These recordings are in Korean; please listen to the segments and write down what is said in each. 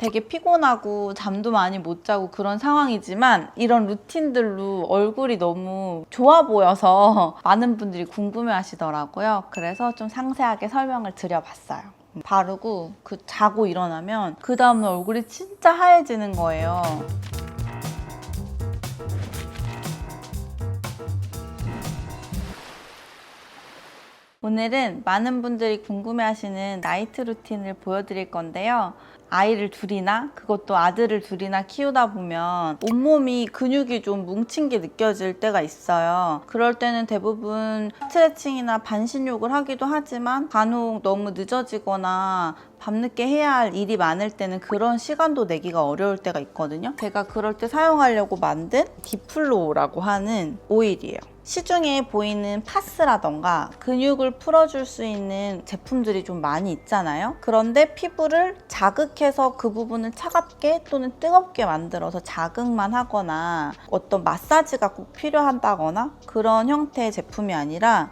되게 피곤하고 잠도 많이 못 자고 그런 상황이지만 이런 루틴들로 얼굴이 너무 좋아 보여서 많은 분들이 궁금해 하시더라고요. 그래서 좀 상세하게 설명을 드려봤어요. 바르고 자고 일어나면 그 다음날 얼굴이 진짜 하얘지는 거예요. 오늘은 많은 분들이 궁금해하시는 나이트 루틴을 보여드릴 건데요. 아이를 둘이나 그것도 아들을 둘이나 키우다 보면 온몸이 근육이 좀 뭉친 게 느껴질 때가 있어요. 그럴 때는 대부분 스트레칭이나 반신욕을 하기도 하지만 간혹 너무 늦어지거나 밤늦게 해야 할 일이 많을 때는 그런 시간도 내기가 어려울 때가 있거든요. 제가 그럴 때 사용하려고 만든 디플로우라고 하는 오일이에요. 시중에 보이는 파스라던가 근육을 풀어줄 수 있는 제품들이 좀 많이 있잖아요. 그런데 피부를 자극해서 그 부분을 차갑게 또는 뜨겁게 만들어서 자극만 하거나 어떤 마사지가 꼭 필요하다거나 그런 형태의 제품이 아니라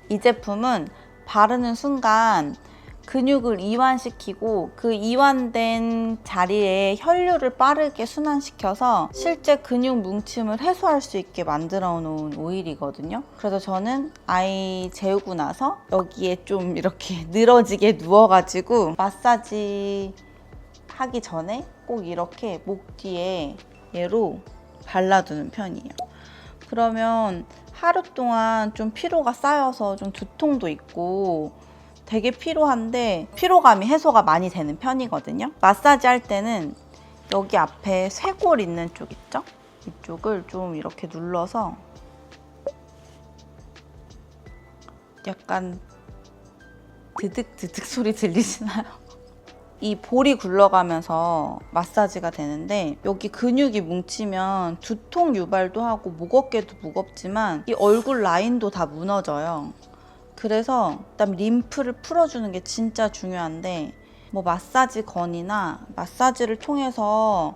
이 제품은 바르는 순간 근육을 이완시키고 그 이완된 자리에 혈류를 빠르게 순환시켜서 실제 근육 뭉침을 해소할 수 있게 만들어 놓은 오일이거든요. 그래서 저는 아이 재우고 나서 여기에 좀 이렇게 늘어지게 누워가지고 마사지 하기 전에 꼭 이렇게 목 뒤에 얘로 발라두는 편이에요. 그러면 하루 동안 좀 피로가 쌓여서 좀 두통도 있고 되게 피로한데 피로감이 해소가 많이 되는 편이거든요. 마사지 할 때는 여기 앞에 쇄골 있는 쪽 있죠? 이쪽을 좀 이렇게 눌러서 약간 드득드득 소리 들리시나요? 이 볼이 굴러가면서 마사지가 되는데 여기 근육이 뭉치면 두통 유발도 하고 목 어깨도 무겁지만 이 얼굴 라인도 다 무너져요. 그래서 일단 림프를 풀어주는 게 진짜 중요한데 뭐 마사지 건이나 마사지를 통해서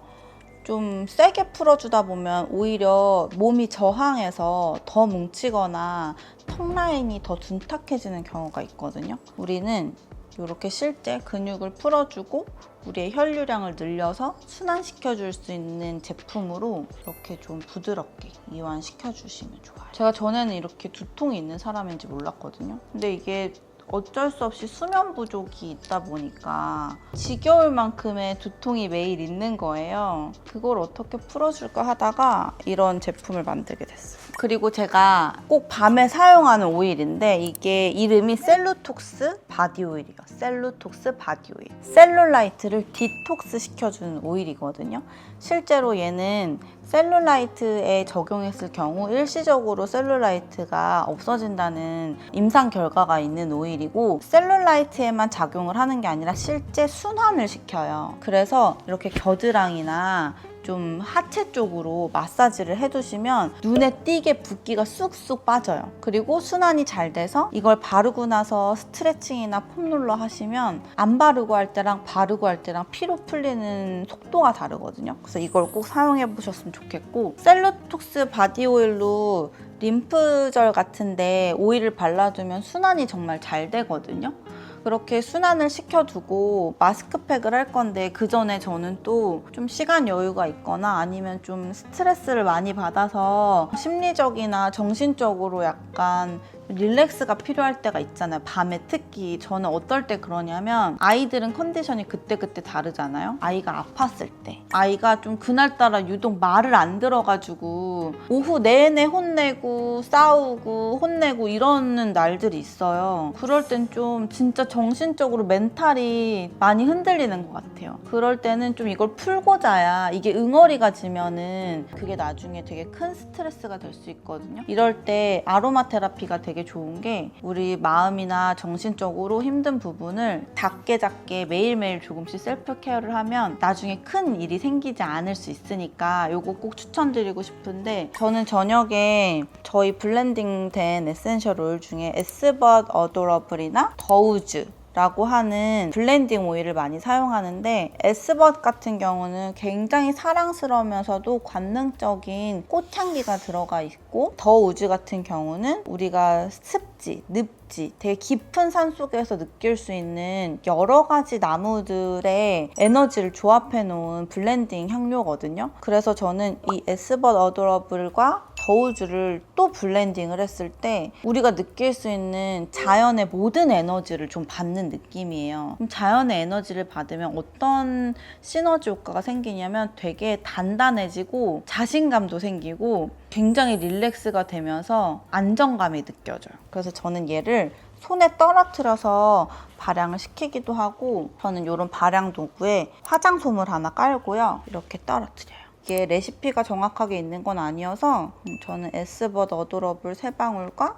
좀 세게 풀어주다 보면 오히려 몸이 저항해서 더 뭉치거나 턱 라인이 더 둔탁해지는 경우가 있거든요. 우리는 이렇게 실제 근육을 풀어주고 우리의 혈류량을 늘려서 순환시켜줄 수 있는 제품으로 이렇게 좀 부드럽게 이완시켜주시면 좋아요. 제가 전에는 이렇게 두통이 있는 사람인지 몰랐거든요. 근데 이게 어쩔 수 없이 수면 부족이 있다 보니까 지겨울 만큼의 두통이 매일 있는 거예요. 그걸 어떻게 풀어줄까 하다가 이런 제품을 만들게 됐어요. 그리고 제가 꼭 밤에 사용하는 오일인데 이게 이름이 셀루톡스 바디 오일이에요. 셀루톡스 바디 오일. 셀룰라이트를 디톡스 시켜주는 오일이거든요. 실제로 얘는 셀룰라이트에 적용했을 경우 일시적으로 셀룰라이트가 없어진다는 임상 결과가 있는 오일이고 셀룰라이트에만 작용을 하는 게 아니라 실제 순환을 시켜요. 그래서 이렇게 겨드랑이나 좀 하체 쪽으로 마사지를 해두시면 눈에 띄게 붓기가 쑥쑥 빠져요. 그리고 순환이 잘 돼서 이걸 바르고 나서 스트레칭이나 폼롤러 하시면 안 바르고 할 때랑 바르고 할 때랑 피로 풀리는 속도가 다르거든요. 그래서 이걸 꼭 사용해 보셨으면 좋겠고 셀루톡스 바디 오일로 림프절 같은데 오일을 발라두면 순환이 정말 잘 되거든요. 그렇게 순환을 시켜두고 마스크팩을 할 건데 그 전에 저는 또 좀 시간 여유가 있거나 아니면 좀 스트레스를 많이 받아서 심리적이나 정신적으로 약간 릴렉스가 필요할 때가 있잖아요. 밤에 특히 저는 어떨 때 그러냐면 아이들은 컨디션이 그때그때 다르잖아요. 아이가 아팠을 때 아이가 좀 그날따라 유독 말을 안 들어가지고 오후 내내 혼내고 싸우고 혼내고 이러는 날들이 있어요. 그럴 땐 좀 진짜 정신적으로 멘탈이 많이 흔들리는 것 같아요. 그럴 때는 좀 이걸 풀고 자야 이게 응어리가 지면은 그게 나중에 되게 큰 스트레스가 될 수 있거든요. 이럴 때 아로마 테라피가 되게 좋은 게 우리 마음이나 정신적으로 힘든 부분을 작게 매일매일 조금씩 셀프 케어를 하면 나중에 큰 일이 생기지 않을 수 있으니까 이거 꼭 추천드리고 싶은데 저는 저녁에 저희 블렌딩 된 에센셜 오일 중에 에스벗 어도러블이나 더우즈 라고 하는 블렌딩 오일을 많이 사용하는데 에스벗 같은 경우는 굉장히 사랑스러우면서도 관능적인 꽃향기가 들어가 있고 더 우즈 같은 경우는 우리가 습 습지, 늪지, 되게 깊은 산 속에서 느낄 수 있는 여러 가지 나무들의 에너지를 조합해 놓은 블렌딩 향료거든요. 그래서 저는 이 에스벗 어도러블과 저우즈를 또 블렌딩을 했을 때 우리가 느낄 수 있는 자연의 모든 에너지를 좀 받는 느낌이에요. 그럼 자연의 에너지를 받으면 어떤 시너지 효과가 생기냐면 되게 단단해지고 자신감도 생기고 굉장히 릴렉스가 되면서 안정감이 느껴져요. 그래서 저는 얘를 손에 떨어뜨려서 발향을 시키기도 하고, 저는 이런 발향 도구에 화장솜을 하나 깔고요. 이렇게 떨어뜨려요. 이게 레시피가 정확하게 있는 건 아니어서 저는 에스벗 어도러블 3방울과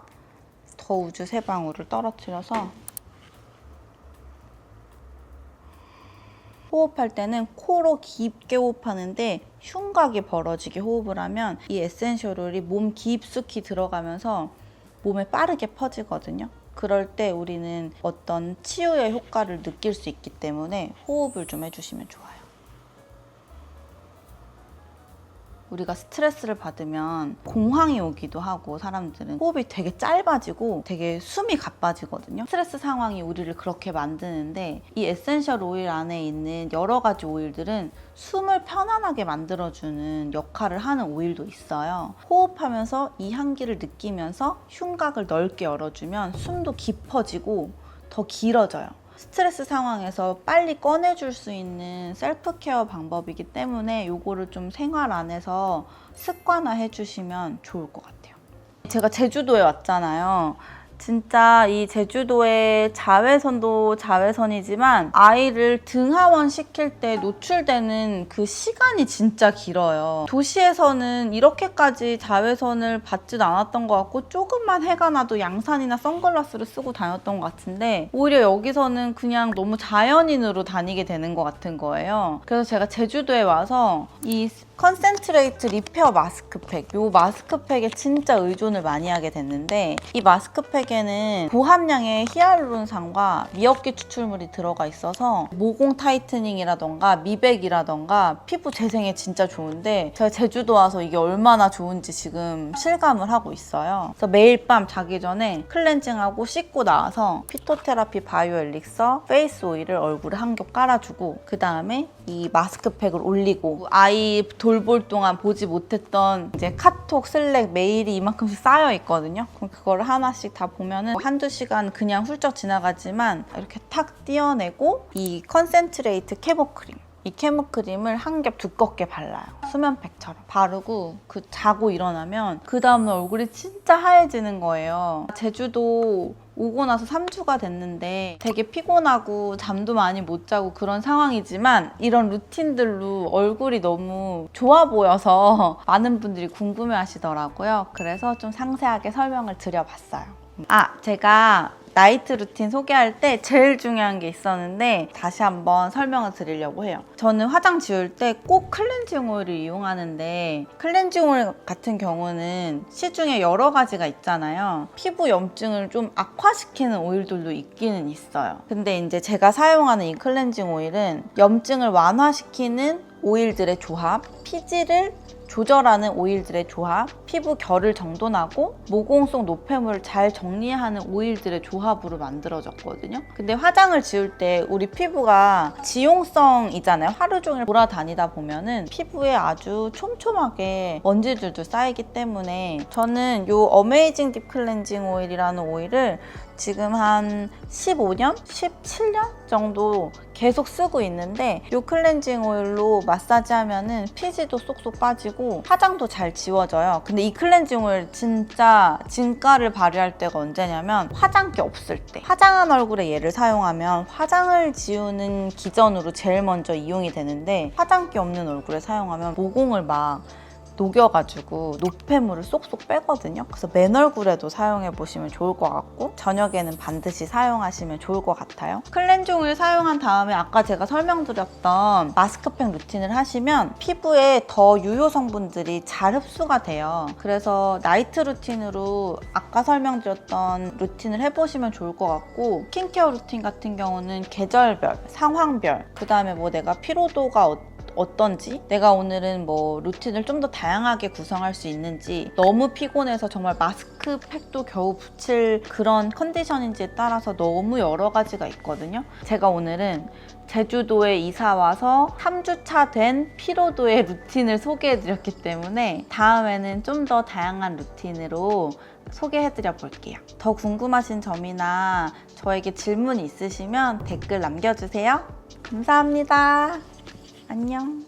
저우즈 3방울을 떨어뜨려서 호흡할 때는 코로 깊게 호흡하는데 흉곽이 벌어지게 호흡을 하면 이 에센셜 오일이 몸 깊숙이 들어가면서 몸에 빠르게 퍼지거든요. 그럴 때 우리는 어떤 치유의 효과를 느낄 수 있기 때문에 호흡을 좀 해주시면 좋아요. 우리가 스트레스를 받으면 공황이 오기도 하고 사람들은 호흡이 되게 짧아지고 되게 숨이 가빠지거든요. 스트레스 상황이 우리를 그렇게 만드는데 이 에센셜 오일 안에 있는 여러 가지 오일들은 숨을 편안하게 만들어주는 역할을 하는 오일도 있어요. 호흡하면서 이 향기를 느끼면서 흉곽을 넓게 열어주면 숨도 깊어지고 더 길어져요. 스트레스 상황에서 빨리 꺼내줄 수 있는 셀프 케어 방법이기 때문에 이거를 좀 생활 안에서 습관화해 주시면 좋을 것 같아요. 제가 제주도에 왔잖아요. 진짜 이 제주도의 자외선도 자외선이지만 아이를 등하원 시킬 때 노출되는 그 시간이 진짜 길어요. 도시에서는 이렇게까지 자외선을 받지도 않았던 것 같고 조금만 해가 나도 양산이나 선글라스를 쓰고 다녔던 것 같은데 오히려 여기서는 그냥 너무 자연인으로 다니게 되는 것 같은 거예요. 그래서 제가 제주도에 와서 이 컨센트레이트 리페어 마스크팩, 이 마스크팩에 진짜 의존을 많이 하게 됐는데 이 마스크팩에는 고함량의 히알루론산과 미역기 추출물이 들어가 있어서 모공 타이트닝이라던가 미백이라던가 피부 재생에 진짜 좋은데 제가 제주도 와서 이게 얼마나 좋은지 지금 실감을 하고 있어요. 그래서 매일 밤 자기 전에 클렌징하고 씻고 나와서 피토테라피 바이오 엘릭서 페이스 오일을 얼굴에 한 겹 깔아주고 그 다음에 이 마스크팩을 올리고 아이 돌볼 동안 보지 못했던 이제 카톡, 슬랙, 메일이 이만큼씩 쌓여 있거든요. 그럼 그거를 하나씩 다 보면은 한두 시간 그냥 훌쩍 지나가지만 이렇게 탁 띄어내고 이 컨센트레이트 케모크림, 이 케모크림을 한 겹 두껍게 발라요. 수면팩처럼 바르고 자고 일어나면 그 다음날 얼굴이 진짜 하얘지는 거예요. 제주도 오고 나서 3주가 됐는데 되게 피곤하고 잠도 많이 못 자고 그런 상황이지만 이런 루틴들로 얼굴이 너무 좋아 보여서 많은 분들이 궁금해 하시더라고요. 그래서 좀 상세하게 설명을 드려봤어요. 제가 나이트 루틴 소개할 때 제일 중요한 게 있었는데 다시 한번 설명을 드리려고 해요. 저는 화장 지울 때 꼭 클렌징 오일을 이용하는데 클렌징 오일 같은 경우는 시중에 여러 가지가 있잖아요. 피부 염증을 좀 악화시키는 오일들도 있기는 있어요. 근데 이제 제가 사용하는 이 클렌징 오일은 염증을 완화시키는 오일들의 조합, 피지를 조절하는 오일들의 조합, 피부 결을 정돈하고 모공 속 노폐물을 잘 정리하는 오일들의 조합으로 만들어졌거든요. 근데 화장을 지울 때 우리 피부가 지용성이잖아요. 하루 종일 돌아다니다 보면은 피부에 아주 촘촘하게 먼지들도 쌓이기 때문에 저는 이 어메이징 딥 클렌징 오일이라는 오일을 지금 한 15년? 17년 정도 계속 쓰고 있는데 이 클렌징 오일로 마사지 하면은 피지도 쏙쏙 빠지고 화장도 잘 지워져요. 근데 이 클렌징 오일 진짜 진가를 발휘할 때가 언제냐면 화장기 없을 때. 화장한 얼굴에 얘를 사용하면 화장을 지우는 기전으로 제일 먼저 이용이 되는데 화장기 없는 얼굴에 사용하면 모공을 막 녹여가지고 노폐물을 쏙쏙 빼거든요. 그래서 맨 얼굴에도 사용해보시면 좋을 것 같고 저녁에는 반드시 사용하시면 좋을 것 같아요. 클렌징을 사용한 다음에 아까 제가 설명드렸던 마스크팩 루틴을 하시면 피부에 더 유효 성분들이 잘 흡수가 돼요. 그래서 나이트 루틴으로 아까 설명드렸던 루틴을 해보시면 좋을 것 같고 스킨케어 루틴 같은 경우는 계절별, 상황별, 그 다음에 뭐 내가 피로도가 어떤지, 내가 오늘은 뭐 루틴을 좀 더 다양하게 구성할 수 있는지, 너무 피곤해서 정말 마스크팩도 겨우 붙일 그런 컨디션인지에 따라서 너무 여러 가지가 있거든요. 제가 오늘은 제주도에 이사 와서 3주차 된 피로도의 루틴을 소개해드렸기 때문에 다음에는 좀 더 다양한 루틴으로 소개해드려 볼게요. 더 궁금하신 점이나 저에게 질문 있으시면 댓글 남겨주세요. 감사합니다. 안녕.